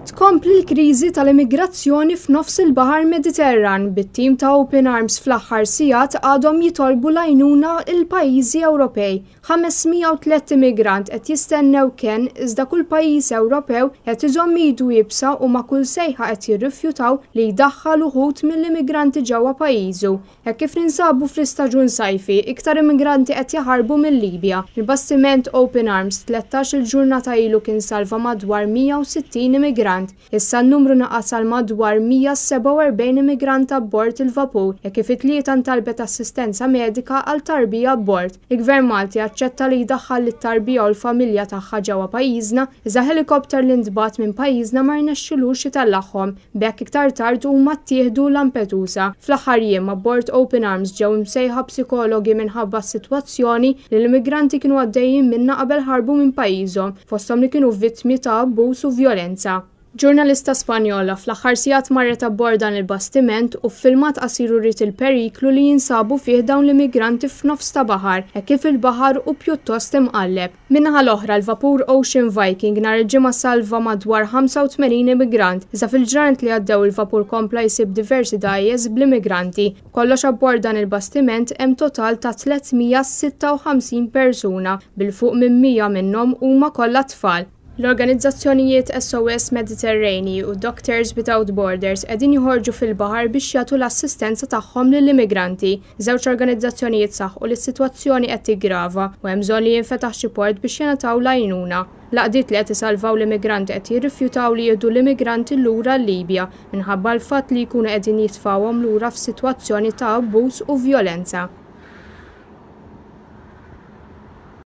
Tkompli l-kriżi tal-immigrazzjoni f'nofs il-Baħar Mediterran bit-tim ta' Open Arms fl-aħħar sigħat għadhom jitolbu l-għajnuna l-pajjiżi Ewropej. 503 immigrant qed jistennew kien iżda kull pajjiż Ewropew qed iżomm idu jibsa u ma' kull sejħa qed jirrifjutaw li jdaħħal uħud mill-immigranti ġewwa pajjiżu. Hekk kif ninsabu fl-istaġun sajfi, iktar immigranti qed jaħarbu mill-Libja. Il-bastiment Open Arms 13 il-ġurnata ilu kien salva madwar 160 immigrant. Issa n-numru naqas għal madwar 147 immigrant abbord il-vapur e kif it-tlieta ntalbet assistenza medika għal tarbija abbord. Il-Gvern Malti aċċetta li jdaħħal lit-tarbija u l-familja tagħha ġewwa pajjiżna iżda helikopter li ntbagħat minn pajjiżna ma rnexxilux itellagħhom. B'hekk iktar tard huma ttieħdu Lampedusa. Fl-aħħar jiem abbord Open Arms ġew imsejħa psikologi minħabba s-sitwazzjoni li l-immigranti kienu għaddejjin minnha qabel ħarbu minn pajjiżhom, fosthom li kienu vittmi ta' abbuż u vjolenza. Ġurnalista Spanjola fl-aħħar sigħat marret abbord dan il-bastiment u ffilmat qasir urid il-periklu li jinsabu fih dawn l-immigranti f'nofs ta' baħar hekk kif il-baħar hu pjuttost imqalleb. Min-naħa l-oħra l-vapur Ocean Viking nhar il-ġimgħa salva madwar 85 immigrant, iżda fil-ġranet li għaddew il-vapur kompla jsib diversi dgħajjes bl-immigranti. Kollox abbord dan il-bastiment hemm total ta' 356 persuna, bil-fuq minn 100 minnhom huma kollha tfal. L-organizzazzjonijiet SOS Mediterranei u Doctors Without Borders qegħdin joħorġu fil-baħar biex jagħtu l-assistenza tagħhom lill-immigranti. Żewġ organizzazzjonijiet saħħu li s-sitwazzjoni qed tiggrava u hemm bżonn li jinfetaħ xi port biex jingħataw l-għajnuna. L-għaqdiet li qed isalvaw l-immigranti qed jirrifjutaw li jieħdu l-immigranti lura l-Libja minħabba l-fatt li jkunu qegħdin jitfgħuhom lura f'sitwazzjoni ta' abbuż u vjolenza.